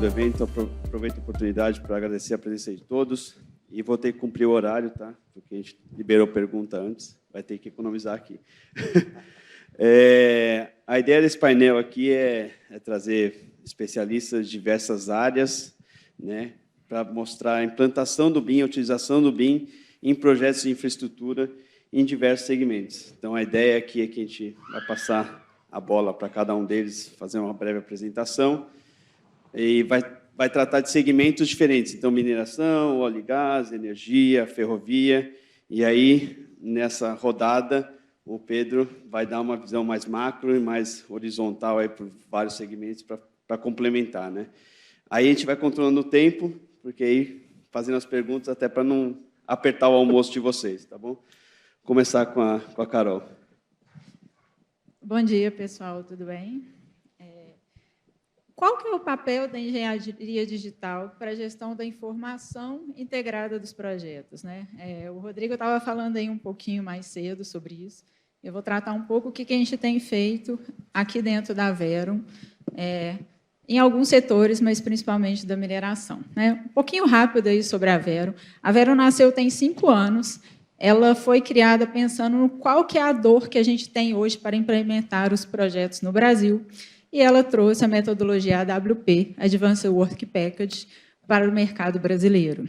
do evento, aproveito a oportunidade para agradecer a presença de todos e vou ter que cumprir o horário, tá? Porque a gente liberou pergunta antes, vai ter que economizar aqui. A ideia desse painel aqui é trazer especialistas de diversas áreas, né, para mostrar a implantação do BIM, a utilização do BIM em projetos de infraestrutura em diversos segmentos. Então, a ideia aqui é que a gente vai passar a bola para cada um deles, fazer uma breve apresentação, e vai tratar de segmentos diferentes, então, mineração, óleo e gás, energia, ferrovia, e aí, nessa rodada, o Pedro vai dar uma visão mais macro e mais horizontal aí por vários segmentos para complementar, né? Aí a gente vai controlando o tempo, porque aí, fazendo as perguntas, até para não apertar o almoço de vocês, tá bom? Vou começar com a Carol. Bom dia, pessoal, tudo bem? Qual que é o papel da engenharia digital para a gestão da informação integrada dos projetos, né? O Rodrigo estava falando aí um pouquinho mais cedo sobre isso. Eu vou tratar um pouco o que a gente tem feito aqui dentro da Verum, em alguns setores, mas principalmente da mineração, né? Um pouquinho rápido aí sobre a Verum. A Verum nasceu tem 5 anos. Ela foi criada pensando no qual que é a dor que a gente tem hoje para implementar os projetos no Brasil, e ela trouxe a metodologia AWP, Advanced Work Package, para o mercado brasileiro.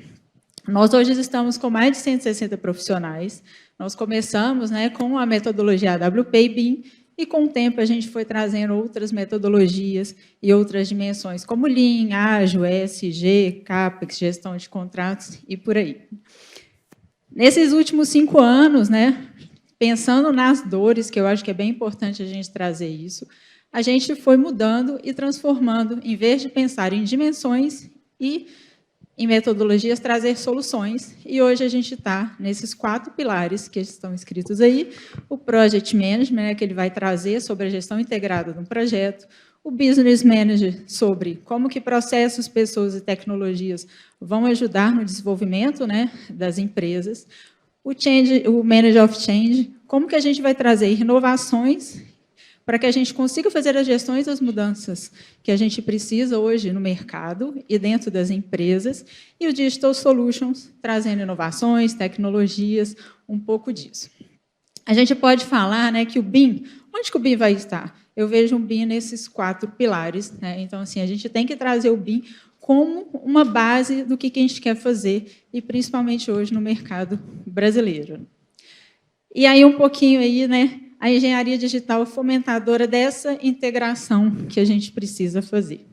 Nós hoje estamos com mais de 160 profissionais. Nós começamos, né, com a metodologia AWP e BIM, e com o tempo a gente foi trazendo outras metodologias e outras dimensões, como Lean, Ágil, ESG, CAPEX, gestão de contratos e por aí. Nesses últimos 5 anos, né, pensando nas dores, que eu acho que é bem importante a gente trazer isso, a gente foi mudando e transformando, em vez de pensar em dimensões e em metodologias, trazer soluções. E hoje a gente está nesses 4 pilares que estão escritos aí. O Project Management, né, que ele vai trazer sobre a gestão integrada de um projeto. O Business Manager, sobre como que processos, pessoas e tecnologias vão ajudar no desenvolvimento, né, das empresas. O Manager of Change, como que a gente vai trazer inovações para que a gente consiga fazer as gestões das mudanças que a gente precisa hoje no mercado e dentro das empresas, e o Digital Solutions, trazendo inovações, tecnologias, um pouco disso. A gente pode falar, né, que o BIM, onde que o BIM vai estar? Eu vejo um BIM nesses 4 pilares, né? Então, assim, a gente tem que trazer o BIM como uma base do que a gente quer fazer, e principalmente hoje no mercado brasileiro. E aí, um pouquinho aí, né, a engenharia digital fomentadora dessa integração que a gente precisa fazer.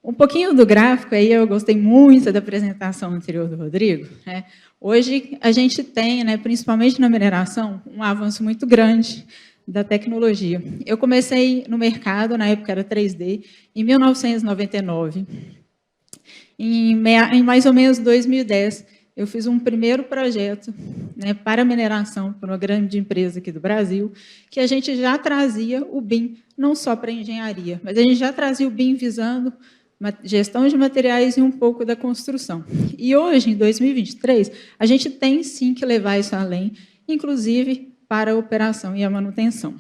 Um pouquinho do gráfico, aí eu gostei muito da apresentação anterior do Rodrigo, né? Hoje, a gente tem, né, principalmente na mineração, um avanço muito grande da tecnologia. Eu comecei no mercado, na época era 3D, em 1999. Em mais ou menos 2010, eu fiz um primeiro projeto, né, para mineração, para uma grande empresa aqui do Brasil, que a gente já trazia o BIM, não só para engenharia, mas a gente já trazia o BIM visando gestão de materiais e um pouco da construção. E hoje, em 2023, a gente tem sim que levar isso além, inclusive para a operação e a manutenção.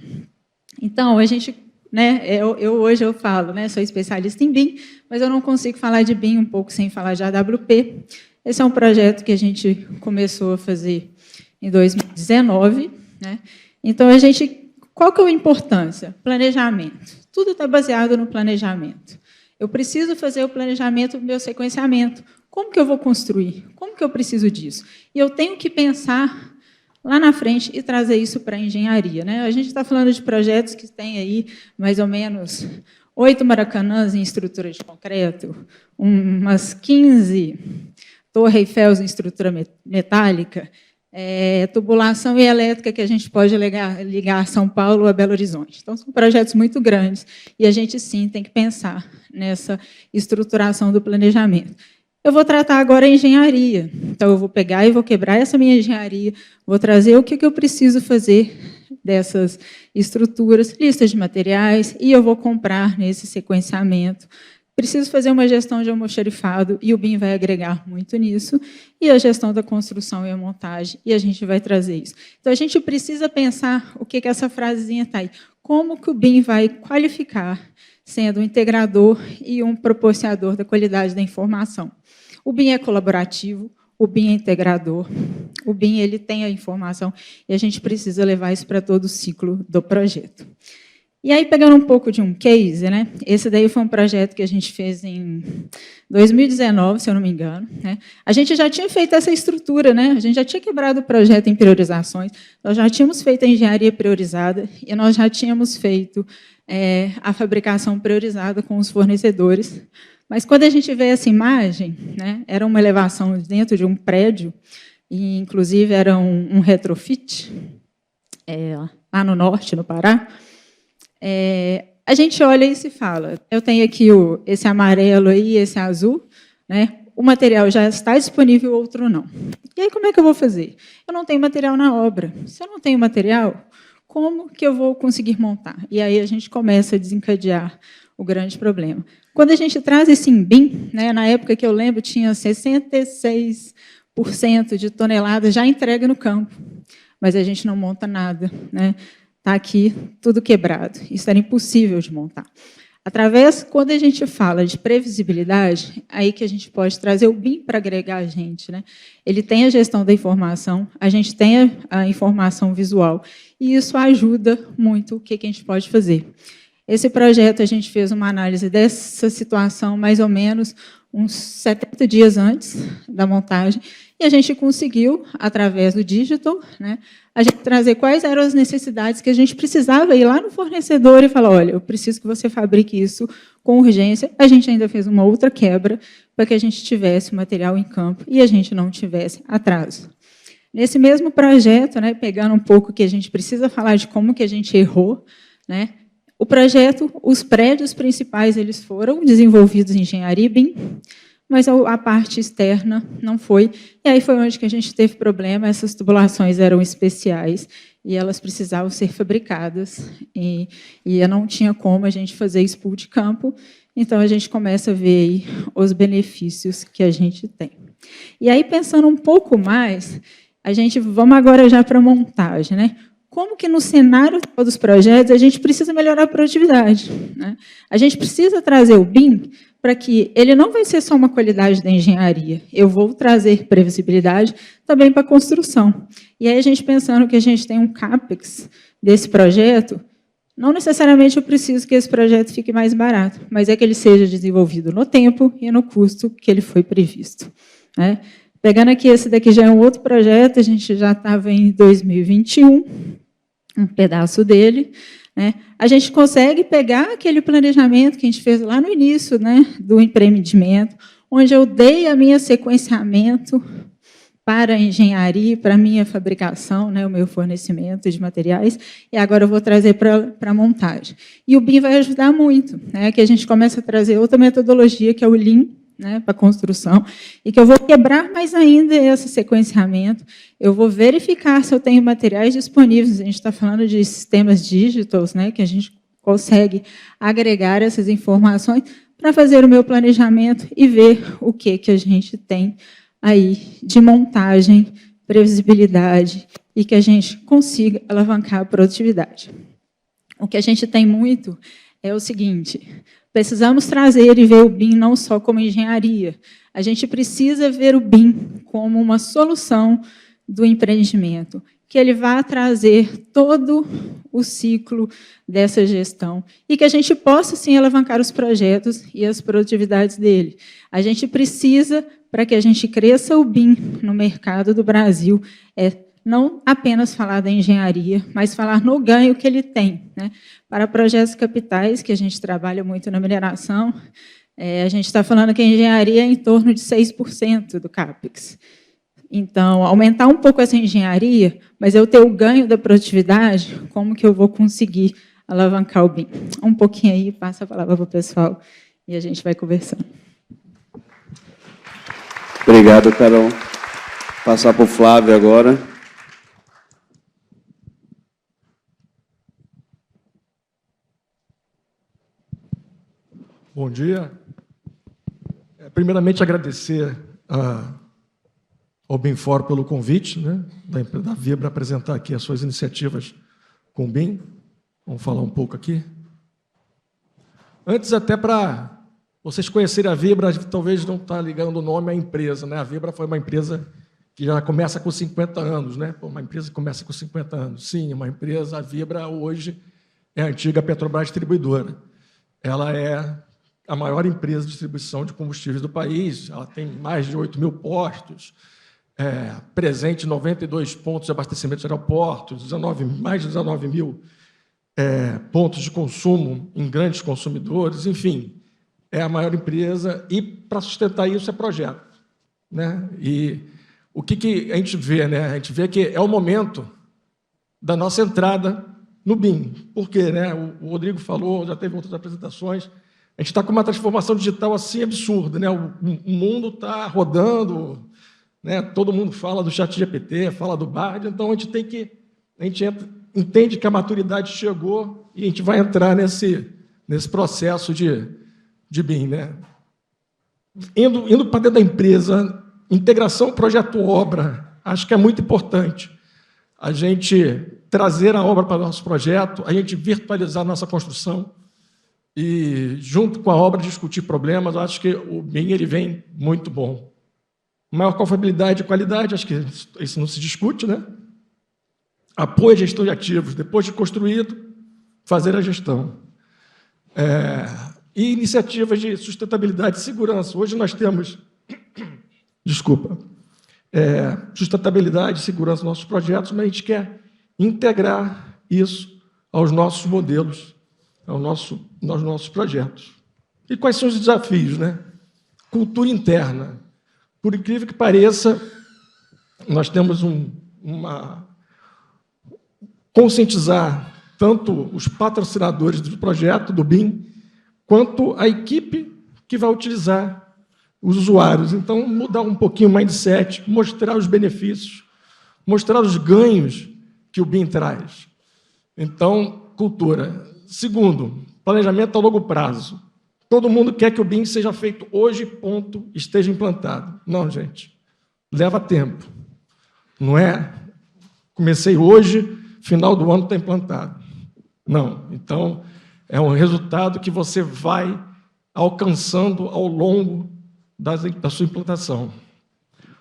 Então, a gente, né, hoje eu falo, né, sou especialista em BIM, mas eu não consigo falar de BIM um pouco sem falar de AWP. Esse é um projeto que a gente começou a fazer em 2019. Né? Então, qual que é a importância? Planejamento. Tudo está baseado no planejamento. Eu preciso fazer o planejamento do meu sequenciamento. Como que eu vou construir? Como que eu preciso disso? E eu tenho que pensar lá na frente e trazer isso para a engenharia. Né? A gente está falando de projetos que têm aí mais ou menos 8 maracanãs em estrutura de concreto, umas 15 Torre Eiffel em estrutura metálica, tubulação e elétrica que a gente pode ligar São Paulo a Belo Horizonte. Então, são projetos muito grandes e a gente, sim, tem que pensar nessa estruturação do planejamento. Eu vou tratar agora a engenharia. Então, eu vou pegar e vou quebrar essa minha engenharia, vou trazer o que eu preciso fazer dessas estruturas, listas de materiais, e eu vou comprar nesse sequenciamento. Preciso fazer uma gestão de almoxarifado, e o BIM vai agregar muito nisso, e a gestão da construção e a montagem, e a gente vai trazer isso. Então, a gente precisa pensar o que essa frasezinha está aí. Como que o BIM vai qualificar, sendo um integrador e um proporcionador da qualidade da informação. O BIM é colaborativo, o BIM é integrador, o BIM ele tem a informação e a gente precisa levar isso para todo o ciclo do projeto. E aí, pegando um pouco de um case, né? Esse daí foi um projeto que a gente fez em 2019, se eu não me engano, né? A gente já tinha feito essa estrutura, né? A gente já tinha quebrado o projeto em priorizações, nós já tínhamos feito a engenharia priorizada e nós já tínhamos feito a fabricação priorizada com os fornecedores. Mas, quando a gente vê essa imagem, né, era uma elevação dentro de um prédio, e, inclusive, era um retrofit, lá no norte, no Pará. A gente olha e se fala, eu tenho aqui esse amarelo aí, esse azul, né? O material já está disponível, o outro não. E aí, como é que eu vou fazer? Eu não tenho material na obra. Se eu não tenho material, como que eu vou conseguir montar? E aí a gente começa a desencadear o grande problema. Quando a gente traz esse em BIM, né, na época que eu lembro, tinha 66% de toneladas já entregue no campo, mas a gente não monta nada, né? Está aqui tudo quebrado. Isso era impossível de montar. Quando a gente fala de previsibilidade, aí que a gente pode trazer o BIM para agregar a gente, né? Ele tem a gestão da informação, a gente tem a informação visual, e isso ajuda muito o que a gente pode fazer. Esse projeto, a gente fez uma análise dessa situação mais ou menos uns 70 dias antes da montagem, e a gente conseguiu, através do digital, né, a gente trazer quais eram as necessidades que a gente precisava ir lá no fornecedor e falar, olha, eu preciso que você fabrique isso com urgência. A gente ainda fez uma outra quebra para que a gente tivesse o material em campo e a gente não tivesse atraso. Nesse mesmo projeto, né, pegando um pouco que a gente precisa falar de como que a gente errou, né, o projeto, os prédios principais, eles foram desenvolvidos em engenharia BIM, mas a parte externa não foi. E aí foi onde que a gente teve problema, essas tubulações eram especiais e elas precisavam ser fabricadas, e não tinha como a gente fazer spool de campo, então a gente começa a ver aí os benefícios que a gente tem. E aí, pensando um pouco mais, vamos agora já para a montagem, né? Como que, no cenário dos projetos, a gente precisa melhorar a produtividade, né? A gente precisa trazer o BIM para que ele não vai ser só uma qualidade da engenharia, eu vou trazer previsibilidade também para a construção. E aí, a gente pensando que a gente tem um CAPEX desse projeto, não necessariamente eu preciso que esse projeto fique mais barato, mas é que ele seja desenvolvido no tempo e no custo que ele foi previsto, né? Pegando aqui, esse daqui já é um outro projeto, a gente já estava em 2021, um pedaço dele, né? A gente consegue pegar aquele planejamento que a gente fez lá no início, né, do empreendimento, onde eu dei a minha sequenciamento para a engenharia, para a minha fabricação, né, o meu fornecimento de materiais, e agora eu vou trazer para a montagem. E o BIM vai ajudar muito, né, que a gente começa a trazer outra metodologia, que é o Lean, né, para a construção, e que eu vou quebrar mais ainda esse sequenciamento, eu vou verificar se eu tenho materiais disponíveis, a gente está falando de sistemas digitais, né, que a gente consegue agregar essas informações para fazer o meu planejamento e ver o que a gente tem aí de montagem, previsibilidade, e que a gente consiga alavancar a produtividade. O que a gente tem muito é o seguinte: precisamos trazer e ver o BIM não só como engenharia, a gente precisa ver o BIM como uma solução do empreendimento, que ele vai trazer todo o ciclo dessa gestão e que a gente possa, sim, alavancar os projetos e as produtividades dele. A gente precisa, para que a gente cresça o BIM no mercado do Brasil, não apenas falar da engenharia, mas falar no ganho que ele tem, né? Para projetos capitais, que a gente trabalha muito na mineração, a gente está falando que a engenharia é em torno de 6% do CAPEX. Então, aumentar um pouco essa engenharia, mas eu ter o ganho da produtividade, como que eu vou conseguir alavancar o BIM? Um pouquinho aí, passa a palavra para o pessoal e a gente vai conversando. Obrigado, Carol. Passar para o Flávio agora. Bom dia. Primeiramente, agradecer ao BIMfor pelo convite, né, da Via para apresentar aqui as suas iniciativas com o BIM. Vamos falar um pouco aqui. Antes, até para vocês conhecerem a Vibra, talvez não está ligando o nome à empresa, né? A Vibra foi uma empresa que já começa com 50 anos, né? Pô, uma empresa que começa com 50 anos. Sim, uma empresa, a Vibra, hoje, é a antiga Petrobras Distribuidora. Ela é a maior empresa de distribuição de combustíveis do país, ela tem mais de 8 mil postos, presente em 92 pontos de abastecimento de aeroportos, mais de 19 mil pontos de consumo em grandes consumidores, enfim, é a maior empresa, e para sustentar isso é projeto, né? E o que a gente vê, né? A gente vê que é o momento da nossa entrada no BIM. Por quê, né? O Rodrigo falou, já teve outras apresentações, a gente está com uma transformação digital assim absurda, né? O mundo está rodando, né? Todo mundo fala do ChatGPT, fala do Bard, então a gente entende que a maturidade chegou e a gente vai entrar nesse processo de BIM, né? Indo para dentro da empresa, integração projeto-obra, acho que é muito importante a gente trazer a obra para o nosso projeto, a gente virtualizar a nossa construção e, junto com a obra, discutir problemas. Eu acho que o BIM ele vem muito bom. Maior confiabilidade e qualidade, acho que isso não se discute, né? Apoio à gestão de ativos, depois de construído, fazer a gestão. E iniciativas de sustentabilidade e segurança. Hoje nós temos, sustentabilidade e segurança nos nossos projetos, mas a gente quer integrar isso aos nossos modelos, aos nossos projetos. E quais são os desafios, né? Cultura interna. Por incrível que pareça, nós temos conscientizar tanto os patrocinadores do projeto, do BIM, quanto a equipe que vai utilizar os usuários. Então, mudar um pouquinho o mindset, mostrar os benefícios, mostrar os ganhos que o BIM traz. Então, cultura. Segundo, planejamento a longo prazo. Todo mundo quer que o BIM seja feito hoje, ponto, esteja implantado. Não, gente. Leva tempo. Não é comecei hoje, final do ano está implantado. Não. Então, é um resultado que você vai alcançando ao longo da sua implantação.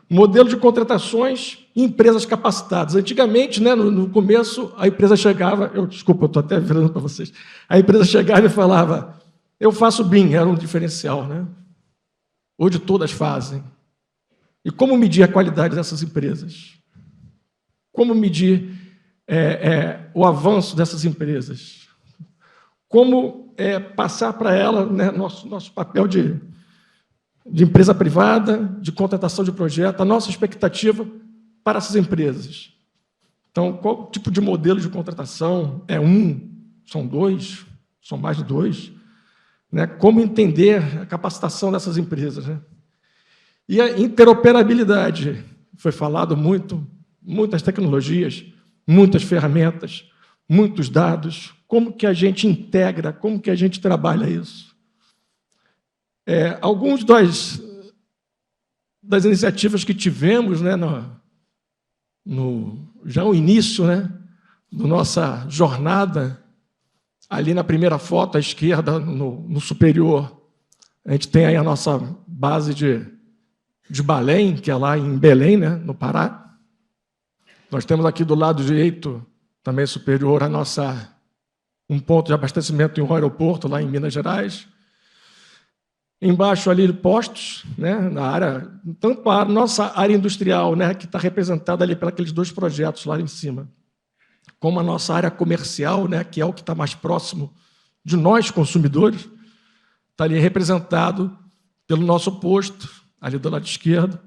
Modelo de contratações e empresas capacitadas. Antigamente, né, no começo, a empresa chegava... Desculpa, eu estou até virando para vocês. A empresa chegava e falava, eu faço BIM, era um diferencial, né? Hoje todas fazem. E como medir a qualidade dessas empresas? Como medir o avanço dessas empresas? Como passar para ela, né, nosso papel de empresa privada, de contratação de projeto, a nossa expectativa para essas empresas. Então, qual tipo de modelo de contratação? É são dois, são mais de dois? Né? Como entender a capacitação dessas empresas? Né? E a interoperabilidade. Foi falado muito, muitas tecnologias, muitas ferramentas, muitos dados. Como que a gente integra, como que a gente trabalha isso? Alguns das iniciativas que tivemos, né, já o início, né, da nossa jornada, ali na primeira foto, à esquerda, no superior, a gente tem aí a nossa base de Belém, que é lá em Belém, né, no Pará. Nós temos aqui do lado direito, também superior, um ponto de abastecimento em um aeroporto, lá em Minas Gerais. Embaixo ali, postos, né, na área, tanto a nossa área industrial, né, que está representada ali pelos dois projetos lá em cima, como a nossa área comercial, né, que é o que está mais próximo de nós, consumidores, está ali representado pelo nosso posto, ali do lado esquerdo,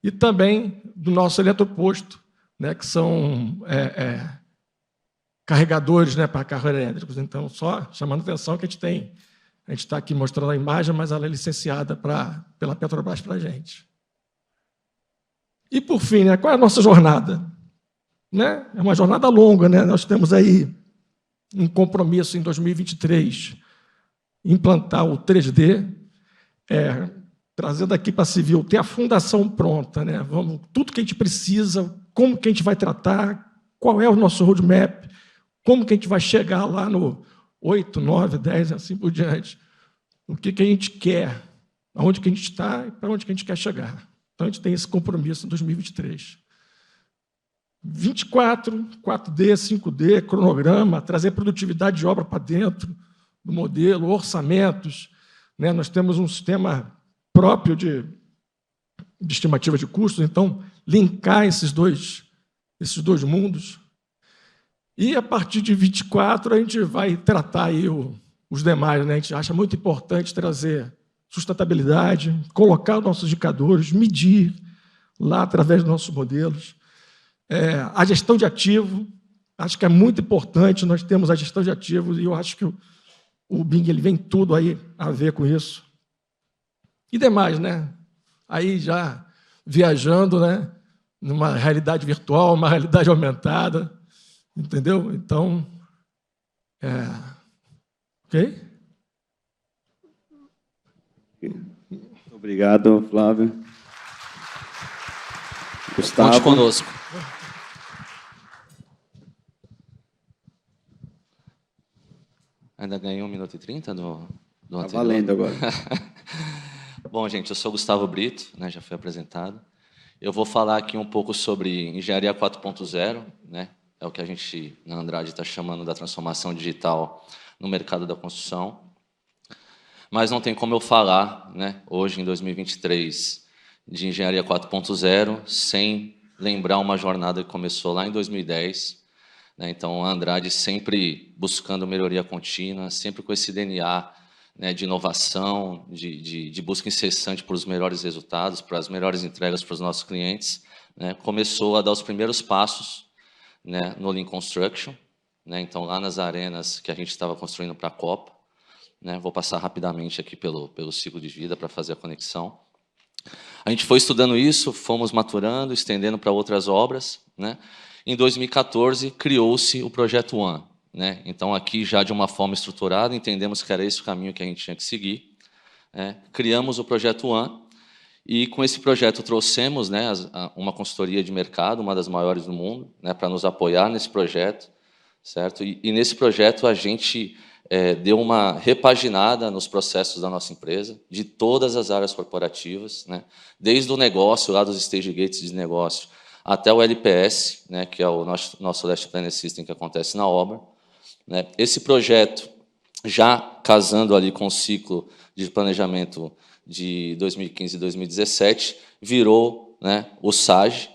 e também do nosso eletroposto, né, que são carregadores, né, para carros elétricos. Então, só chamando a atenção que a gente está aqui mostrando a imagem, mas ela é licenciada pela Petrobras para a gente. E, por fim, né, qual é a nossa jornada? Né? É uma jornada longa, né? Nós temos aí um compromisso em 2023, implantar o 3D, trazer daqui para a Civil, ter a fundação pronta, né? Tudo que a gente precisa, como que a gente vai tratar, qual é o nosso roadmap, como que a gente vai chegar lá no 8, 9, 10 e assim por diante. o que a gente quer, aonde que a gente está e para onde que a gente quer chegar. Então, a gente tem esse compromisso em 2023. 24, 4D, 5D, cronograma, trazer produtividade de obra para dentro do modelo, orçamentos, né? Nós temos um sistema próprio de estimativa de custos, então, linkar esses dois mundos. E, a partir de 24, a gente vai tratar aí os demais, né? A gente acha muito importante trazer sustentabilidade, colocar os nossos indicadores, medir lá através dos nossos modelos. A gestão de ativo, acho que é muito importante, nós temos a gestão de ativos, e eu acho que o BIM ele vem tudo aí a ver com isso. E demais, né? Aí já viajando, né? Numa realidade virtual, uma realidade aumentada, entendeu? Então, ok? Obrigado, Flávio. Gustavo. Conte conosco. Ainda ganhei 1 minuto e 30 do anterior. Está valendo agora. Bom, gente, eu sou Gustavo Brito, né, já foi apresentado. Eu vou falar aqui um pouco sobre engenharia 4.0, né, é o que a gente, na Andrade, está chamando da transformação digital no mercado da construção. Mas não tem como eu falar, né, hoje, em 2023, de engenharia 4.0, sem lembrar uma jornada que começou lá em 2010. Né, então, a Andrade sempre buscando melhoria contínua, sempre com esse DNA, né, de inovação, de busca incessante por os melhores resultados, para as melhores entregas para os nossos clientes, né, começou a dar os primeiros passos, né, no Lean Construction, né, então, lá nas arenas que a gente estava construindo para a Copa. Né, vou passar rapidamente aqui pelo ciclo de vida para fazer a conexão. A gente foi estudando isso, fomos maturando, estendendo para outras obras. Né. Em 2014, criou-se o Projeto One. Né. Então, aqui, já de uma forma estruturada, entendemos que era esse o caminho que a gente tinha que seguir. Né. Criamos o Projeto One e, com esse projeto, trouxemos, né, uma consultoria de mercado, uma das maiores do mundo, né, para nos apoiar nesse projeto. Certo? E nesse projeto, a gente deu uma repaginada nos processos da nossa empresa, de todas as áreas corporativas, né? Desde o negócio, lá dos stage gates de negócio, até o LPS, né? Que é o nosso Last Planner System que acontece na obra. Né? Esse projeto, já casando ali com o ciclo de planejamento de 2015 e 2017, virou, né, o SAGE.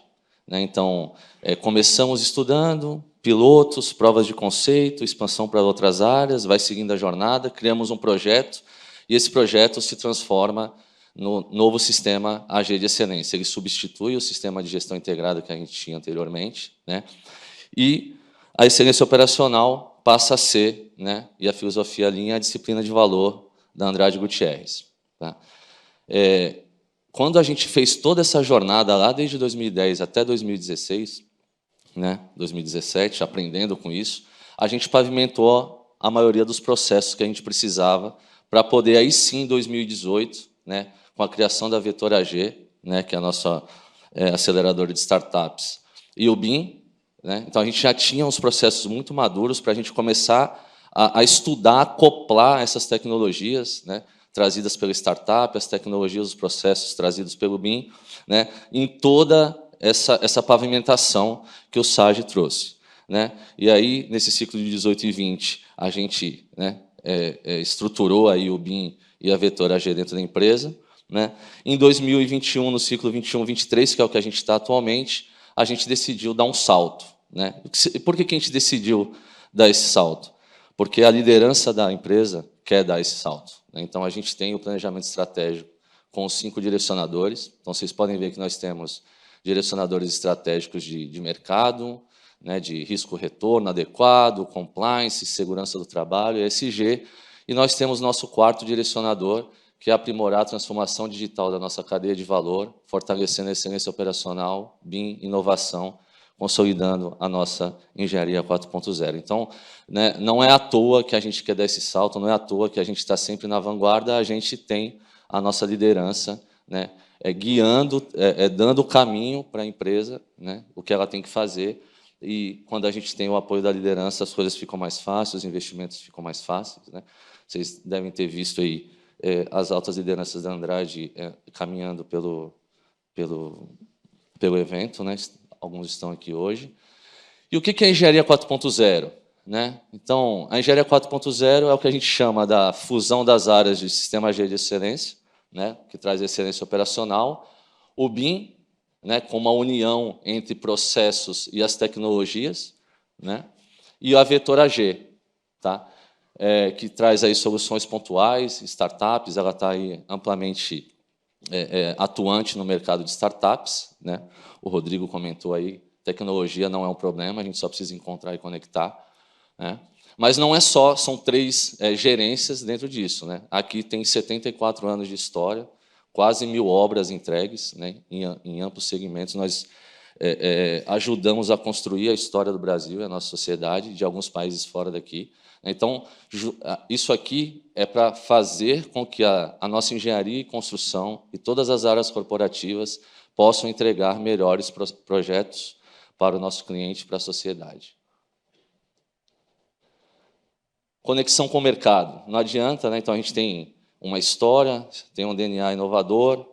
Né? Então, começamos estudando, pilotos, provas de conceito, expansão para outras áreas, vai seguindo a jornada, criamos um projeto, e esse projeto se transforma no novo sistema AG de excelência. Ele substitui o sistema de gestão integrada que a gente tinha anteriormente, né? E a excelência operacional passa a ser, né, e a filosofia linha, a disciplina de valor da Andrade Gutierrez. Tá? Quando a gente fez toda essa jornada, lá desde 2010 até 2016, né, 2017, aprendendo com isso, a gente pavimentou a maioria dos processos que a gente precisava para poder, aí sim, em 2018, né, com a criação da Vetor AG, né, que é a nossa aceleradora de startups, e o BIM, né, então a gente já tinha uns processos muito maduros para a gente começar a estudar, acoplar essas tecnologias, né, trazidas pela startup, as tecnologias, os processos trazidos pelo BIM, né, em toda essa pavimentação que o SAGE trouxe. Né? E aí, nesse ciclo de 18 e 20, a gente, né, estruturou aí o BIM e a Vetor AG dentro da empresa. Né? Em 2021, no ciclo 21-23, que é o que a gente está atualmente, a gente decidiu dar um salto. Né? Por que a gente decidiu dar esse salto? Porque a liderança da empresa quer dar esse salto. Né? Então, a gente tem o planejamento estratégico com os 5 direcionadores. Então, vocês podem ver que nós temos direcionadores estratégicos de mercado, né, de risco-retorno adequado, compliance, segurança do trabalho, ESG, e nós temos nosso 4º direcionador, que é aprimorar a transformação digital da nossa cadeia de valor, fortalecendo a excelência operacional, BIM, inovação, consolidando a nossa engenharia 4.0. Então, né, não é à toa que a gente quer dar esse salto, não é à toa que a gente está sempre na vanguarda, a gente tem a nossa liderança, né, guiando, dando o caminho para a empresa, né, o que ela tem que fazer, e quando a gente tem o apoio da liderança, as coisas ficam mais fáceis, os investimentos ficam mais fáceis. Né? Vocês devem ter visto aí as altas lideranças da Andrade caminhando pelo evento, né? Alguns estão aqui hoje. E o que é a engenharia 4.0? Né? Então, a engenharia 4.0 é o que a gente chama da fusão das áreas de Sistema G de excelência, né? Que traz excelência operacional, o BIM, né? Com uma união entre processos e as tecnologias, né? E a Vetora G, tá? Que traz aí soluções pontuais, startups, ela está aí amplamente atuante no mercado de startups, né? O Rodrigo comentou aí, tecnologia não é um problema, a gente só precisa encontrar e conectar, né? Mas não é só, são 3 gerências dentro disso, né? Aqui tem 74 anos de história, quase 1000 obras entregues, né? Em amplos segmentos. Nós ajudamos a construir a história do Brasil, a nossa sociedade, de alguns países fora daqui. Então, isso aqui é para fazer com que a nossa engenharia e construção e todas as áreas corporativas possam entregar melhores projetos para o nosso cliente, para a sociedade. Conexão com o mercado. Não adianta, né? Então, a gente tem uma história, tem um DNA inovador,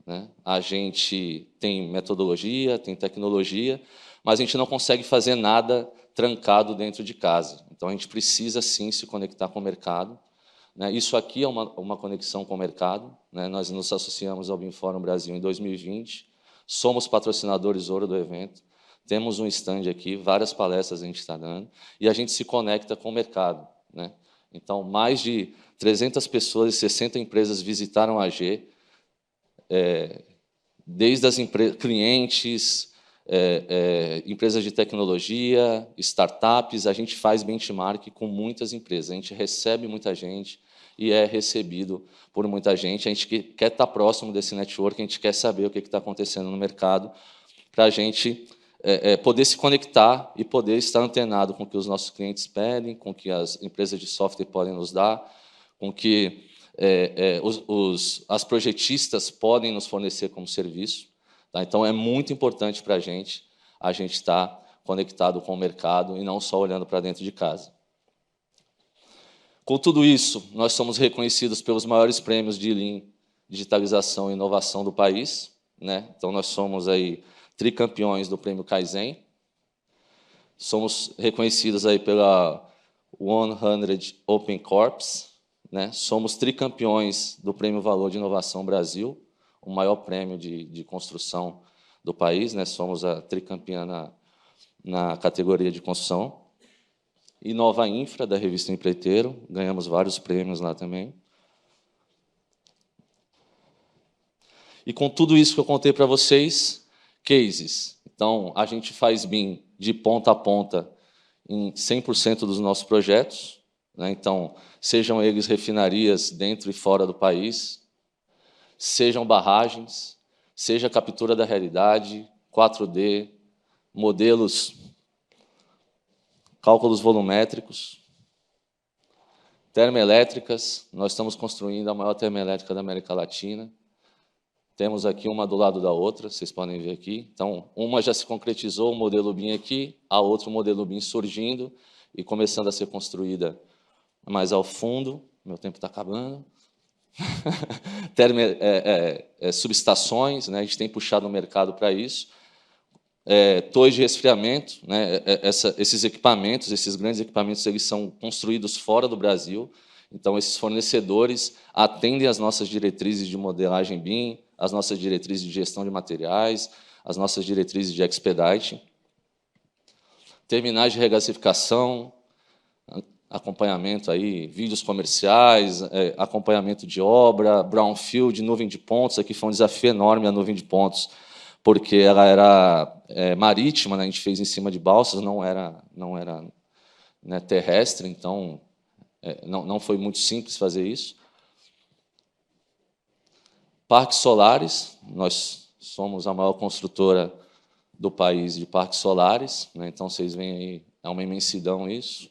né? A gente tem metodologia, tem tecnologia, mas a gente não consegue fazer nada trancado dentro de casa. Então, a gente precisa, sim, se conectar com o mercado, né? Isso aqui é uma conexão com o mercado, né? Nós nos associamos ao BIM Fórum Brasil em 2020, somos patrocinadores ouro do evento, temos um stand aqui, várias palestras a gente está dando, e a gente se conecta com o mercado, né? Então, mais de 300 pessoas e 60 empresas visitaram a AG, desde as clientes, empresas de tecnologia, startups. A gente faz benchmark com muitas empresas, a gente recebe muita gente e é recebido por muita gente. A gente quer estar próximo desse network, a gente quer saber o que está acontecendo no mercado, para a gente poder se conectar e poder estar antenado com o que os nossos clientes pedem, com o que as empresas de software podem nos dar, com o que as projetistas podem nos fornecer como serviço. Tá? Então, é muito importante para a gente estar conectado com o mercado e não só olhando para dentro de casa. Com tudo isso, nós somos reconhecidos pelos maiores prêmios de Lean, digitalização e inovação do país, né? Então, nós somos aí tricampeões do Prêmio Kaizen, somos reconhecidos aí pela 100 Open Corps, né? Somos tricampeões do Prêmio Valor de Inovação Brasil, o maior prêmio de construção do país, né? Somos a tricampeã na categoria de construção. E Nova Infra, da revista Empreiteiro, ganhamos vários prêmios lá também. E com tudo isso que eu contei para vocês, cases. Então, a gente faz BIM de ponta a ponta em 100% dos nossos projetos, né? Então, sejam eles refinarias dentro e fora do país, sejam barragens, seja captura da realidade, 4D, modelos, cálculos volumétricos, termoelétricas. Nós estamos construindo a maior termoelétrica da América Latina. Temos aqui uma do lado da outra, vocês podem ver aqui. Então, uma já se concretizou, o modelo BIM aqui, a outra, o modelo BIM surgindo e começando a ser construída mais ao fundo. Meu tempo está acabando. Subestações, né? A gente tem puxado o mercado para isso. Torres de resfriamento, né? Esses equipamentos, esses grandes equipamentos, eles são construídos fora do Brasil. Então, esses fornecedores atendem às nossas diretrizes de modelagem BIM, as nossas diretrizes de gestão de materiais, as nossas diretrizes de expedite. Terminais de regasificação, acompanhamento aí, vídeos comerciais, acompanhamento de obra, brownfield, nuvem de pontos. Aqui foi um desafio enorme a nuvem de pontos, porque ela era marítima, né? A gente fez em cima de balsas, não era né, terrestre, então não foi muito simples fazer isso. Parques solares, nós somos a maior construtora do país de parques solares, né? Então vocês veem aí, é uma imensidão isso.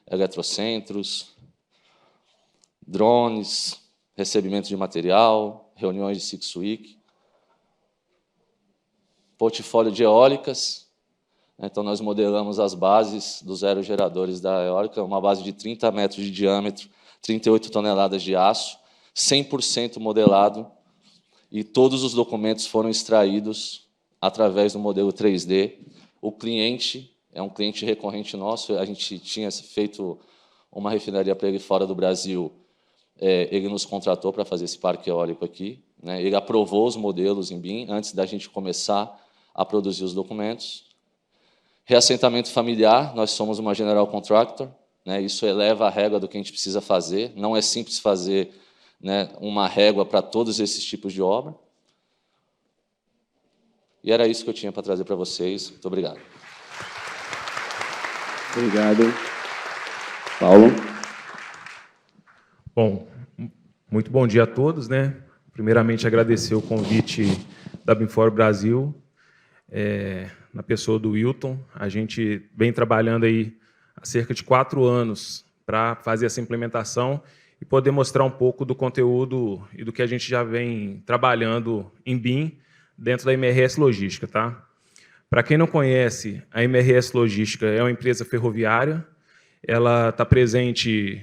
Eletrocentros, drones, recebimento de material, reuniões de Six Week, portfólio de eólicas. Então, nós modelamos as bases dos aerogeradores da eólica, uma base de 30 metros de diâmetro, 38 toneladas de aço. 100% modelado, e todos os documentos foram extraídos através do modelo 3D. O cliente é um cliente recorrente nosso, a gente tinha feito uma refinaria para ele fora do Brasil, ele nos contratou para fazer esse parque eólico aqui, né? Ele aprovou os modelos em BIM antes da gente começar a produzir os documentos. Reassentamento familiar, nós somos uma general contractor, né? Isso eleva a régua do que a gente precisa fazer, não é simples fazer, né, uma régua para todos esses tipos de obra. E era isso que eu tinha para trazer para vocês. Muito obrigado. Obrigado. Paulo? Bom, muito bom dia a todos, né? Primeiramente, agradecer o convite da BIMfor Brasil, na pessoa do Wilton. A gente vem trabalhando aí há cerca de 4 anos para fazer essa implementação e poder mostrar um pouco do conteúdo e do que a gente já vem trabalhando em BIM dentro da MRS Logística, tá? Para quem não conhece, a MRS Logística é uma empresa ferroviária. Ela está presente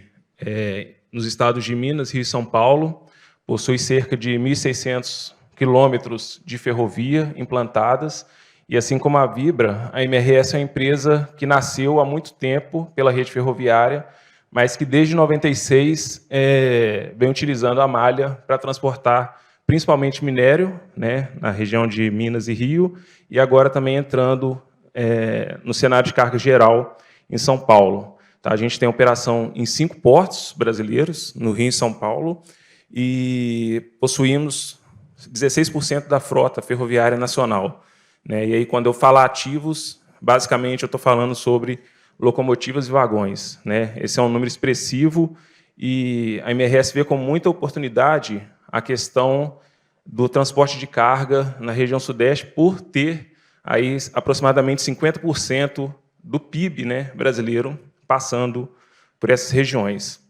nos estados de Minas, Rio e São Paulo, possui cerca de 1.600 quilômetros de ferrovia implantadas, e assim como a Vibra, a MRS é uma empresa que nasceu há muito tempo pela rede ferroviária, mas que desde 96 vem utilizando a malha para transportar principalmente minério, né, na região de Minas e Rio, e agora também entrando no cenário de carga geral em São Paulo. Tá? A gente tem operação em 5 portos brasileiros, no Rio e São Paulo, e possuímos 16% da frota ferroviária nacional, né? E aí, quando eu falo ativos, basicamente eu estou falando sobre locomotivas e vagões, né? Esse é um número expressivo e a MRS vê com muita oportunidade a questão do transporte de carga na região sudeste por ter aí aproximadamente 50% do PIB, né, brasileiro passando por essas regiões.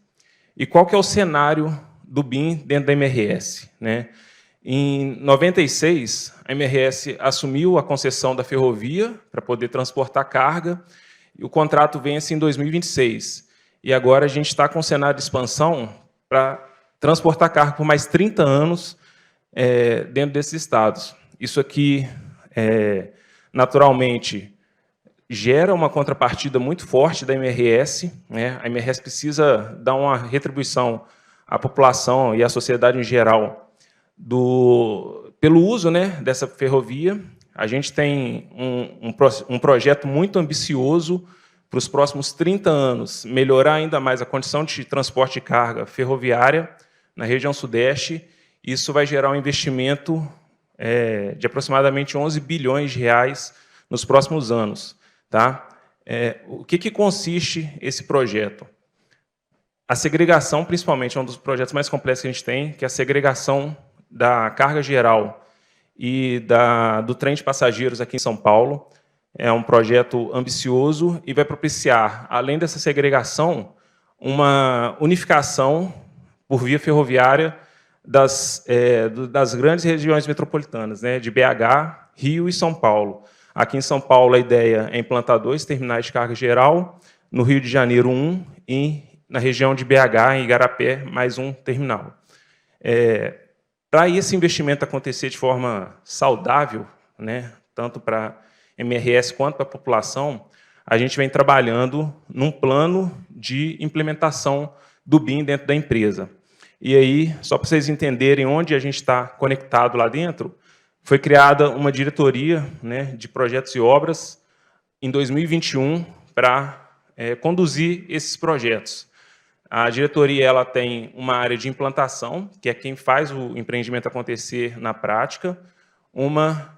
E qual que é o cenário do BIM dentro da MRS, né? Em 96, a MRS assumiu a concessão da ferrovia para poder transportar carga, e o contrato vence em 2026. E agora a gente está com um cenário de expansão para transportar carga por mais 30 anos dentro desses estados. Isso aqui, naturalmente, gera uma contrapartida muito forte da MRS, né? A MRS precisa dar uma retribuição à população e à sociedade em geral pelo uso, né, dessa ferrovia. A gente tem um projeto muito ambicioso para os próximos 30 anos, melhorar ainda mais a condição de transporte de carga ferroviária na região sudeste. Isso vai gerar um investimento de aproximadamente 11 bilhões de reais nos próximos anos. Tá? O que consiste esse projeto? A segregação, principalmente, é um dos projetos mais complexos que a gente tem, que é a segregação da carga geral e do trem de passageiros aqui em São Paulo. É um projeto ambicioso e vai propiciar, além dessa segregação, uma unificação por via ferroviária das grandes regiões metropolitanas, né, de BH, Rio e São Paulo. Aqui em São Paulo, a ideia é implantar 2 terminais de carga geral, no Rio de Janeiro 1 e na região de BH, em Igarapé, mais um terminal. Para esse investimento acontecer de forma saudável, né, tanto para a MRS quanto para a população, a gente vem trabalhando num plano de implementação do BIM dentro da empresa. E aí, só para vocês entenderem onde a gente está conectado lá dentro, foi criada uma diretoria, né, de projetos e obras em 2021 para conduzir esses projetos. A diretoria ela tem uma área de implantação, que é quem faz o empreendimento acontecer na prática, uma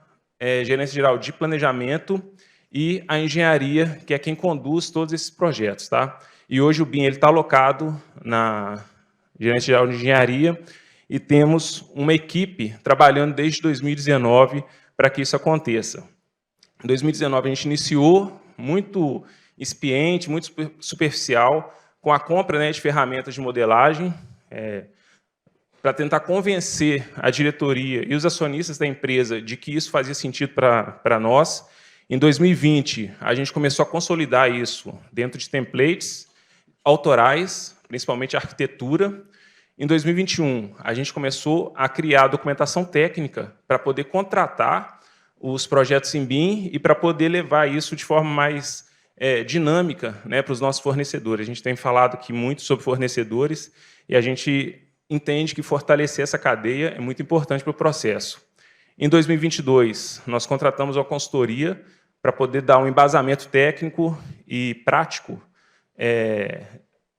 gerência geral de planejamento e a engenharia, que é quem conduz todos esses projetos. Tá? E hoje o BIM está alocado na gerência geral de engenharia e temos uma equipe trabalhando desde 2019 para que isso aconteça. Em 2019, a gente iniciou muito incipiente, muito superficial, com a compra, né, de ferramentas de modelagem, para tentar convencer a diretoria e os acionistas da empresa de que isso fazia sentido para nós. Em 2020, a gente começou a consolidar isso dentro de templates autorais, principalmente a arquitetura, Em 2021, a gente começou a criar a documentação técnica para poder contratar os projetos em BIM e para poder levar isso de forma mais dinâmica, né, para os nossos fornecedores. A gente tem falado aqui muito sobre fornecedores e a gente entende que fortalecer essa cadeia é muito importante para o processo. Em 2022, nós contratamos uma consultoria para poder dar um embasamento técnico e prático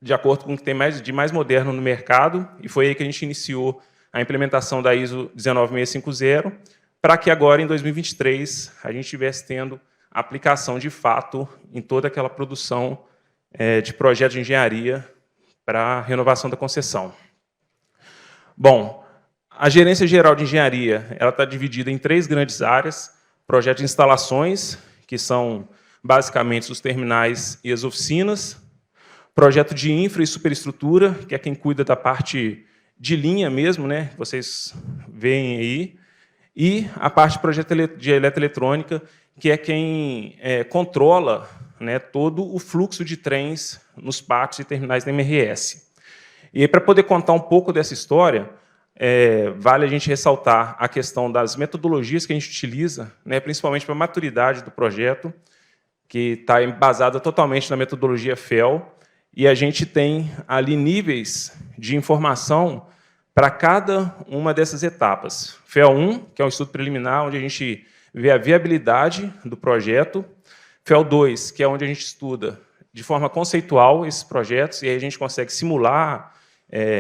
de acordo com o que tem de mais moderno no mercado, e foi aí que a gente iniciou a implementação da ISO 19650, para que agora, em 2023, a gente estivesse tendo aplicação de fato em toda aquela produção de projetos de engenharia para a renovação da concessão. Bom, a Gerência Geral de Engenharia está dividida em 3 grandes áreas: projetos de instalações, que são basicamente os terminais e as oficinas; projeto de infra e superestrutura, que é quem cuida da parte de linha mesmo, né, que vocês veem aí; e a parte de projeto de eletroeletrônica, que é quem controla, né, todo o fluxo de trens nos pátios e terminais da MRS. E aí, para poder contar um pouco dessa história, vale a gente ressaltar a questão das metodologias que a gente utiliza, né, principalmente para a maturidade do projeto, que está embasada totalmente na metodologia FEL, e a gente tem ali níveis de informação para cada uma dessas etapas. FEL 1, que é um estudo preliminar, onde a gente vê a viabilidade do projeto. FEL 2, que é onde a gente estuda de forma conceitual esses projetos, e aí a gente consegue simular,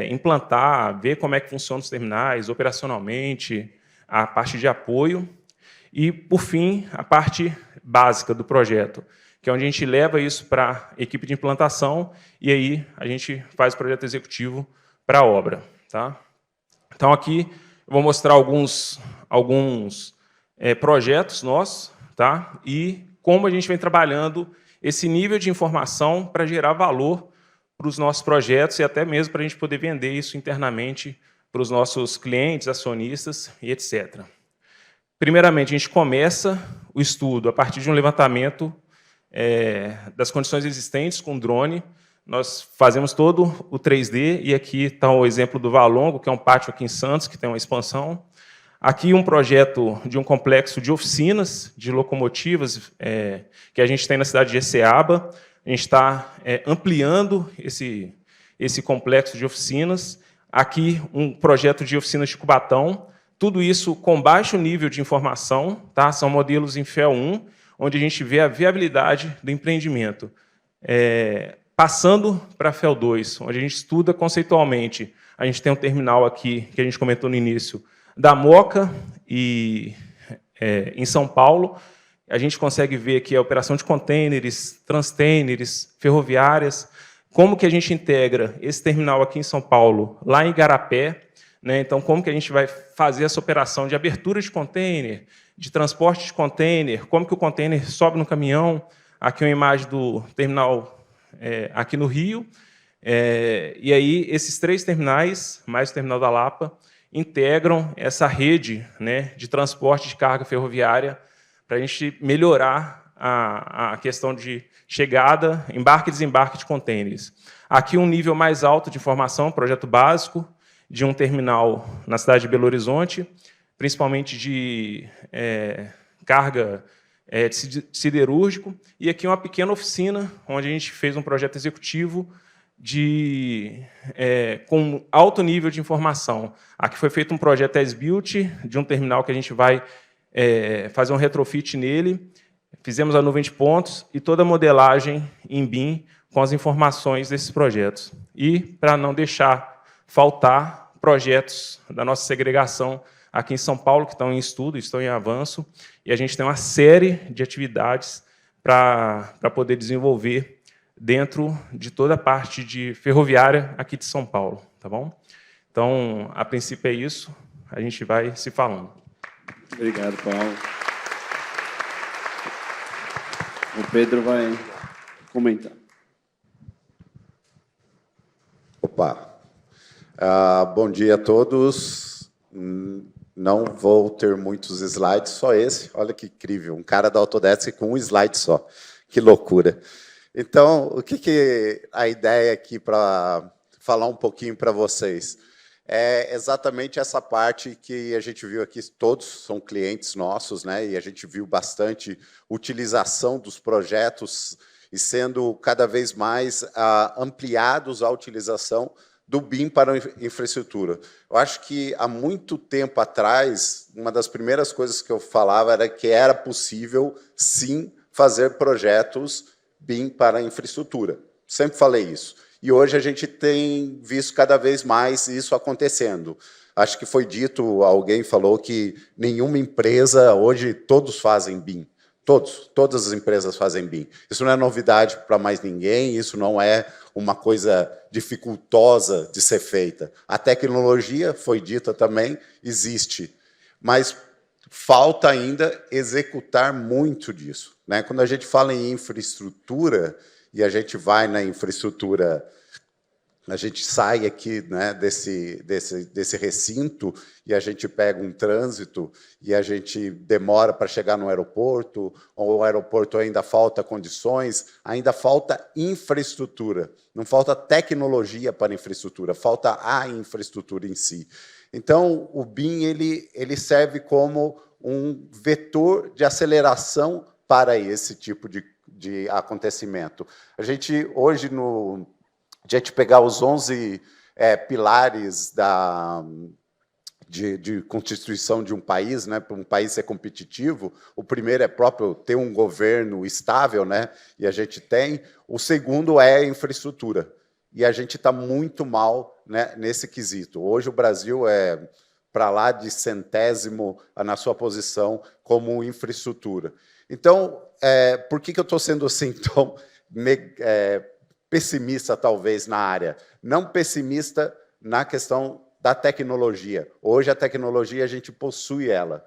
implantar, ver como é que funcionam os terminais operacionalmente, a parte de apoio. E, por fim, a parte básica do projeto, que é onde a gente leva isso para a equipe de implantação, e aí a gente faz o projeto executivo para a obra. Tá? Então, aqui eu vou mostrar alguns projetos nossos, tá? E como a gente vem trabalhando esse nível de informação para gerar valor para os nossos projetos e até mesmo para a gente poder vender isso internamente para os nossos clientes, acionistas e etc. Primeiramente, a gente começa o estudo a partir de um levantamento das condições existentes com drone. Nós fazemos todo o 3D, e aqui está o exemplo do Valongo, que é um pátio aqui em Santos, que tem uma expansão. Aqui um projeto de um complexo de oficinas, de locomotivas, que a gente tem na cidade de Eceaba. A gente está ampliando esse complexo de oficinas. Aqui um projeto de oficinas de Cubatão. Tudo isso com baixo nível de informação, tá? São modelos em FEL 1, onde a gente vê a viabilidade do empreendimento. Passando para a FEL 2, onde a gente estuda conceitualmente. A gente tem um terminal aqui, que a gente comentou no início, da Moca, e em São Paulo. A gente consegue ver aqui a operação de contêineres, transtêineres, ferroviárias, como que a gente integra esse terminal aqui em São Paulo, lá em Igarapé, né? Então, como que a gente vai fazer essa operação de abertura de contêiner, de transporte de contêiner, como que o contêiner sobe no caminhão. Aqui uma imagem do terminal aqui no Rio. E aí, esses 3 terminais, mais o terminal da Lapa, integram essa rede, né, de transporte de carga ferroviária para a gente melhorar a questão de chegada, embarque e desembarque de contêineres. Aqui um nível mais alto de informação, projeto básico, de um terminal na cidade de Belo Horizonte, principalmente de carga de siderúrgico, e aqui uma pequena oficina, onde a gente fez um projeto executivo com alto nível de informação. Aqui foi feito um projeto as-built de um terminal que a gente vai fazer um retrofit nele. Fizemos a nuvem de pontos e toda a modelagem em BIM com as informações desses projetos. E, para não deixar faltar, projetos da nossa segregação aqui em São Paulo, que estão em estudo, estão em avanço, e a gente tem uma série de atividades para poder desenvolver dentro de toda a parte de ferroviária aqui de São Paulo. Tá bom? Então, a princípio é isso, a gente vai se falando. Obrigado, Paulo. O Pedro vai comentar. Opa! Bom dia a todos. Não vou ter muitos slides, só esse. Olha que incrível, um cara da Autodesk com um slide só. Que loucura. Então, o que a ideia aqui para falar um pouquinho para vocês? é exatamente essa parte que a gente viu aqui, todos são clientes nossos, né? E a gente viu bastante utilização dos projetos e sendo cada vez mais ampliados a utilização do BIM para a infraestrutura. Eu acho que, há muito tempo atrás, uma das primeiras coisas que eu falava era que era possível, sim, fazer projetos BIM para a infraestrutura. Sempre falei isso. E hoje a gente tem visto cada vez mais isso acontecendo. Acho que foi dito, alguém falou que nenhuma empresa, hoje todos fazem BIM. Todas as empresas fazem BIM. Isso não é novidade para mais ninguém, isso não é uma coisa dificultosa de ser feita. A tecnologia, foi dita também, existe, mas falta ainda executar muito disso, né? Quando a gente fala em infraestrutura, e a gente vai na infraestrutura, a gente sai aqui, né, desse recinto e a gente pega um trânsito e a gente demora para chegar no aeroporto, ou o aeroporto ainda falta condições, ainda falta infraestrutura, não falta tecnologia para a infraestrutura, falta a infraestrutura em si. Então, o BIM ele serve como um vetor de aceleração para esse tipo de acontecimento. A gente, hoje, a gente pegar os 11 pilares de constituição de um país, né, para um país ser competitivo, o primeiro é próprio ter um governo estável, né, e a gente tem. O segundo é a infraestrutura. E a gente está muito mal, né, nesse quesito. Hoje o Brasil é para lá de 100º na sua posição como infraestrutura. Então, por que eu estou sendo assim tão pessimista, talvez, na área? Não pessimista na questão da tecnologia. Hoje, a tecnologia, a gente possui ela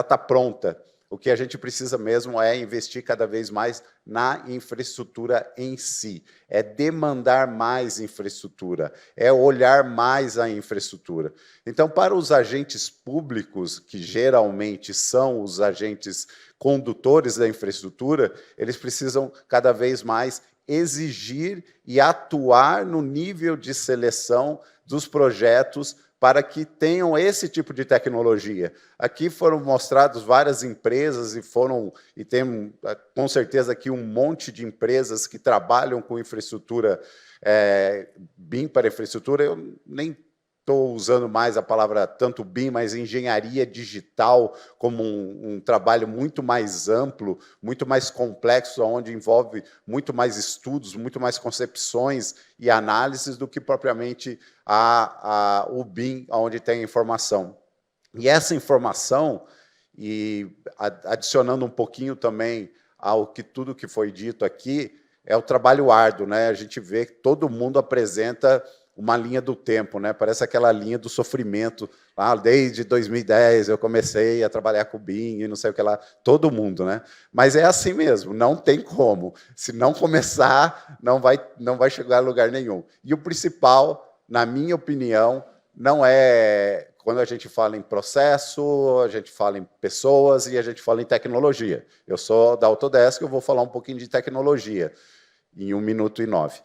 está pronta. O que a gente precisa mesmo é investir cada vez mais na infraestrutura em si, é demandar mais infraestrutura, é olhar mais a infraestrutura. Então, para os agentes públicos, que geralmente são os agentes condutores da infraestrutura, eles precisam cada vez mais exigir e atuar no nível de seleção dos projetos para que tenham esse tipo de tecnologia. Aqui foram mostradas várias empresas e tem, com certeza, aqui um monte de empresas que trabalham com infraestrutura, BIM para infraestrutura. Eu nem estou usando mais a palavra tanto BIM, mas engenharia digital como um trabalho muito mais amplo, muito mais complexo, onde envolve muito mais estudos, muito mais concepções e análises do que propriamente o BIM, onde tem informação. E essa informação, e adicionando um pouquinho também tudo que foi dito aqui, é o trabalho árduo, né? A gente vê que todo mundo apresenta uma linha do tempo, né? Parece aquela linha do sofrimento. Desde 2010 eu comecei a trabalhar com o BIM e não sei o que lá, todo mundo, né? Mas é assim mesmo, não tem como. Se não começar, não vai chegar a lugar nenhum. E o principal, na minha opinião, não é quando a gente fala em processo, a gente fala em pessoas e a gente fala em tecnologia. Eu sou da Autodesk, eu vou falar um pouquinho de tecnologia em 1 minuto e 9.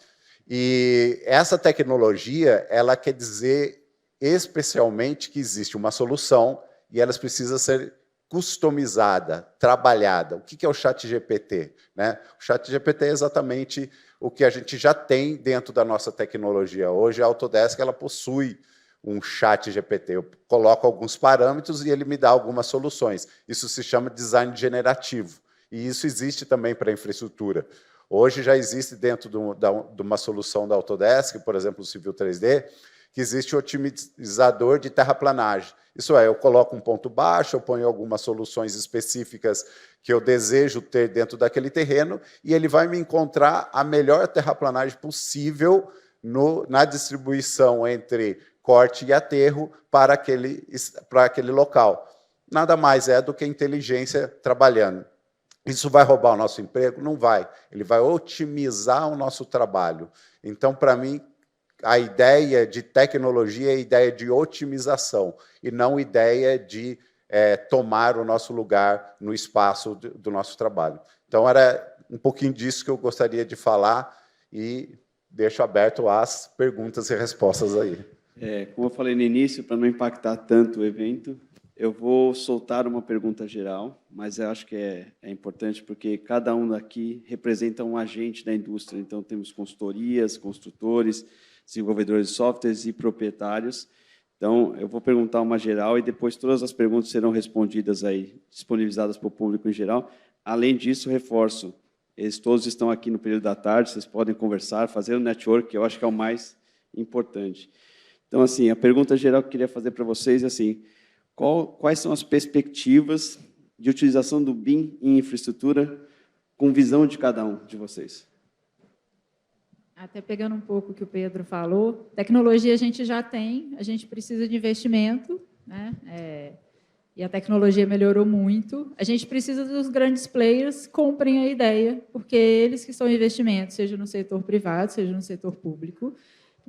E essa tecnologia, ela quer dizer especialmente que existe uma solução e ela precisa ser customizada, trabalhada. O que é o ChatGPT, né? O ChatGPT é exatamente o que a gente já tem dentro da nossa tecnologia. Hoje, a Autodesk ela possui um ChatGPT. Eu coloco alguns parâmetros e ele me dá algumas soluções. Isso se chama design generativo. E isso existe também para a infraestrutura. Hoje já existe dentro de uma solução da Autodesk, por exemplo, o Civil 3D, que existe o otimizador de terraplanagem. Isso é, eu coloco um ponto baixo, eu ponho algumas soluções específicas que eu desejo ter dentro daquele terreno, e ele vai me encontrar a melhor terraplanagem possível na distribuição entre corte e aterro para aquele local. Nada mais é do que inteligência trabalhando. Isso vai roubar o nosso emprego? Não vai. Ele vai otimizar o nosso trabalho. Então, para mim, a ideia de tecnologia é a ideia de otimização, e não a ideia de tomar o nosso lugar no espaço do nosso trabalho. Então, era um pouquinho disso que eu gostaria de falar, e deixo aberto as perguntas e respostas aí. Como eu falei no início, para não impactar tanto o evento, eu vou soltar uma pergunta geral, mas eu acho que é importante porque cada um daqui representa um agente da indústria. Então, temos consultorias, construtores, desenvolvedores de softwares e proprietários. Então, eu vou perguntar uma geral e depois todas as perguntas serão respondidas aí, disponibilizadas para o público em geral. Além disso, reforço, eles todos estão aqui no período da tarde, vocês podem conversar, fazer o network, que eu acho que é o mais importante. Então, assim, a pergunta geral que eu queria fazer para vocês é assim, quais são as perspectivas de utilização do BIM em infraestrutura com visão de cada um de vocês? Até pegando um pouco o que o Pedro falou, tecnologia a gente já tem, a gente precisa de investimento, né? E a tecnologia melhorou muito. A gente precisa dos grandes players comprem a ideia, porque eles que são investimentos, seja no setor privado, seja no setor público,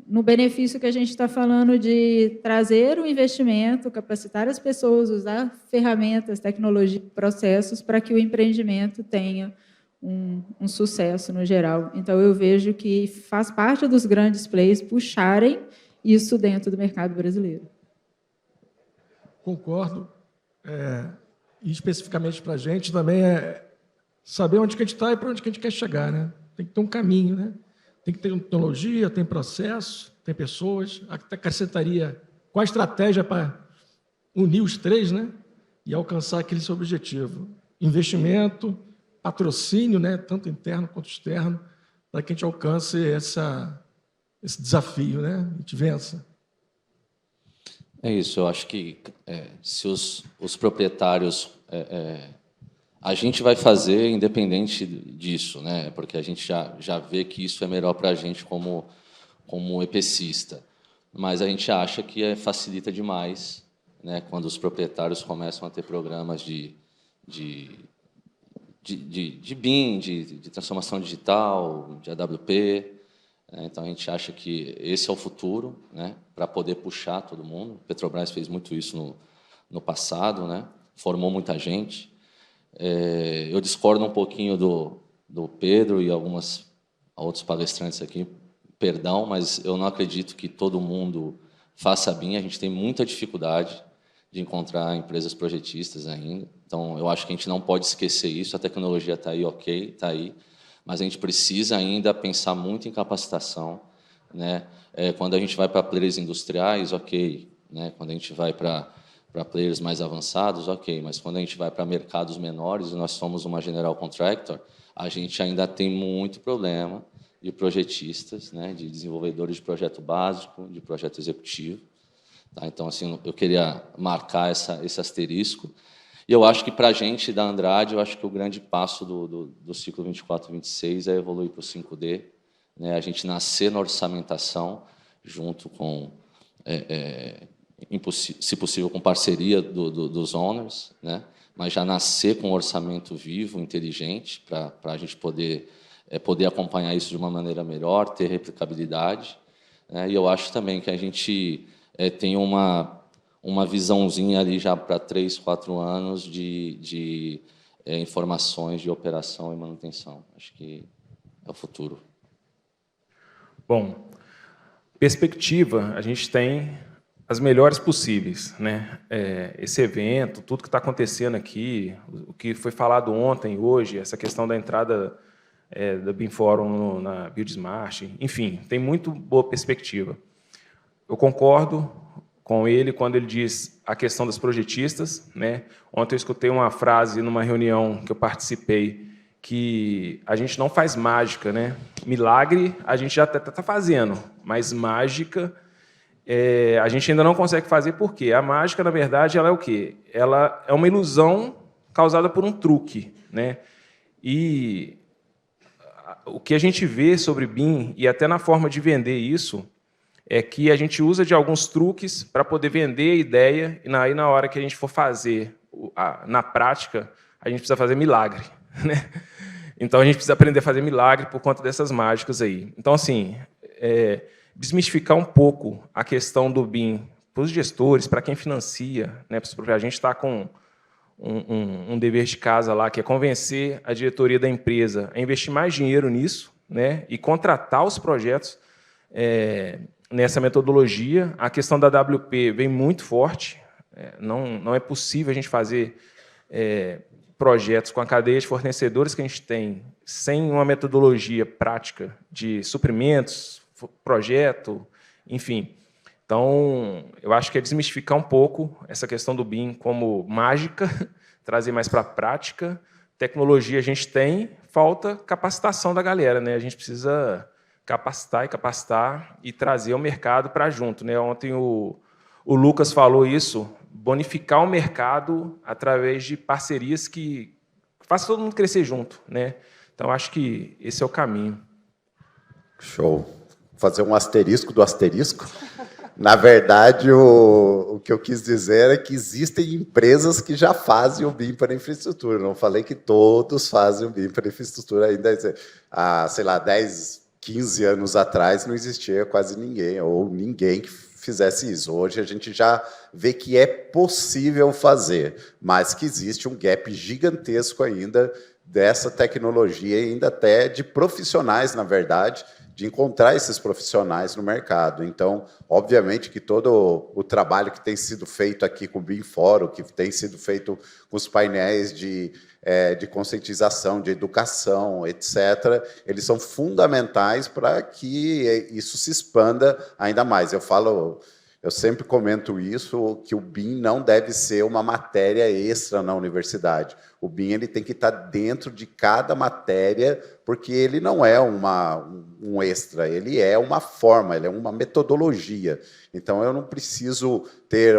no benefício que a gente está falando de trazer o investimento, capacitar as pessoas, usar ferramentas, tecnologia, processos para que o empreendimento tenha um sucesso no geral. Então, eu vejo que faz parte dos grandes players puxarem isso dentro do mercado brasileiro. Concordo. E especificamente para a gente também é saber onde que a gente está e para onde que a gente quer chegar, né? Tem que ter um caminho, né? Tem que ter tecnologia, tem processo, tem pessoas. Até acrescentaria qual a estratégia para unir os três, né? E alcançar aquele seu objetivo. Investimento, patrocínio, né? Tanto interno quanto externo, para que a gente alcance esse desafio, né? A gente vença. É isso, eu acho que se os proprietários... a gente vai fazer independente disso, né? Porque a gente já vê que isso é melhor para a gente como EPCista. Mas a gente acha que facilita demais, né? Quando os proprietários começam a ter programas de BIM, de transformação digital, de AWP. Então, a gente acha que esse é o futuro, né, para poder puxar todo mundo. A Petrobras fez muito isso no passado, né, formou muita gente. Eu discordo um pouquinho do Pedro e outros palestrantes aqui, perdão, mas eu não acredito que todo mundo faça BIM. A gente tem muita dificuldade de encontrar empresas projetistas ainda. Então, eu acho que a gente não pode esquecer isso. A tecnologia está aí, ok, está aí. Mas a gente precisa ainda pensar muito em capacitação, né? Quando a gente vai para players industriais, ok, né? Quando a gente vai para players mais avançados, ok, mas quando a gente vai para mercados menores, e nós somos uma general contractor, a gente ainda tem muito problema de projetistas, né? De desenvolvedores de projeto básico, de projeto executivo. Tá? Então, assim, eu queria marcar esse asterisco. E eu acho que, para a gente, da Andrade, eu acho que o grande passo do ciclo 24-26 é evoluir para o 5D, né? A gente nascer na orçamentação, junto com, se possível, com parceria dos owners, né? Mas já nascer com um orçamento vivo, inteligente, para a gente poder acompanhar isso de uma maneira melhor, ter replicabilidade, né? E eu acho também que a gente tem uma visãozinha ali já para 3, 4 anos de informações de operação e manutenção. Acho que é o futuro. Bom, perspectiva, a gente tem as melhores possíveis, né? Esse evento, tudo que está acontecendo aqui, o que foi falado ontem, hoje, essa questão da entrada da BIM Forum na BuildSmart, enfim, tem muito boa perspectiva. Eu concordo com ele quando ele diz a questão das projetistas, né? Ontem eu escutei uma frase numa reunião que eu participei, que a gente não faz mágica, né? Milagre a gente já está fazendo, mas mágica a gente ainda não consegue fazer. Por quê? A mágica, na verdade, ela é o quê? Ela é uma ilusão causada por um truque, né? E o que a gente vê sobre BIM, e até na forma de vender isso, é que a gente usa de alguns truques para poder vender a ideia, e aí, na hora que a gente for fazer na prática, a gente precisa fazer milagre, né? Então, a gente precisa aprender a fazer milagre por conta dessas mágicas aí. Então, assim, desmistificar um pouco a questão do BIM para os gestores, para quem financia, né? A gente está com um dever de casa lá, que é convencer a diretoria da empresa a investir mais dinheiro nisso, né? E contratar os projetos nessa metodologia. A questão da WP vem muito forte. Não é possível a gente fazer projetos com a cadeia de fornecedores que a gente tem sem uma metodologia prática de suprimentos, projeto, enfim. Então, eu acho que é desmistificar um pouco essa questão do BIM como mágica, trazer mais para a prática. Tecnologia a gente tem, falta capacitação da galera, né? A gente precisa capacitar e trazer o mercado para junto, né? Ontem o Lucas falou isso, bonificar o mercado através de parcerias que façam todo mundo crescer junto, né? Então, acho que esse é o caminho. Show. Vou fazer um asterisco do asterisco. Na verdade, o que eu quis dizer é que existem empresas que já fazem o BIM para infraestrutura. Não falei que todos fazem o BIM para infraestrutura ainda. Há, sei lá, 10, 15 anos atrás não existia quase ninguém, ou ninguém que fizesse isso. Hoje a gente já vê que é possível fazer, mas que existe um gap gigantesco ainda dessa tecnologia, ainda até de profissionais, na verdade, de encontrar esses profissionais no mercado. Então, obviamente que todo o trabalho que tem sido feito aqui com o BIM Fórum, que tem sido feito com os painéis de conscientização, de educação, etc., eles são fundamentais para que isso se expanda ainda mais. Eu sempre comento isso, que o BIM não deve ser uma matéria extra na universidade. O BIM ele tem que estar dentro de cada matéria, porque ele não é um extra, ele é uma forma, ele é uma metodologia. Então, eu não preciso ter,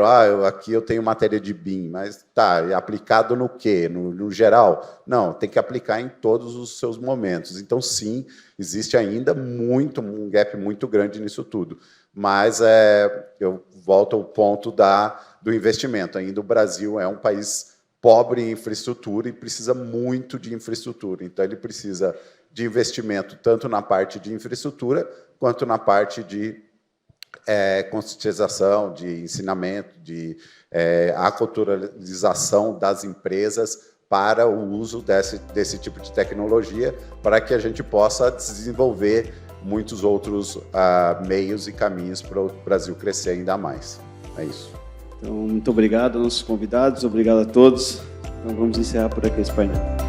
aqui eu tenho matéria de BIM, mas tá, aplicado no quê? No geral? Não, tem que aplicar em todos os seus momentos. Então, sim, existe ainda um gap muito grande nisso tudo. Mas eu volto ao ponto do investimento. Ainda o Brasil é um país pobre em infraestrutura e precisa muito de infraestrutura. Então, ele precisa de investimento tanto na parte de infraestrutura quanto na parte de conscientização, de ensinamento, de aculturalização das empresas para o uso desse tipo de tecnologia, para que a gente possa desenvolver muitos outros meios e caminhos para o Brasil crescer ainda mais. É isso. Então, muito obrigado aos nossos convidados, obrigado a todos. Então, vamos encerrar por aqui esse painel.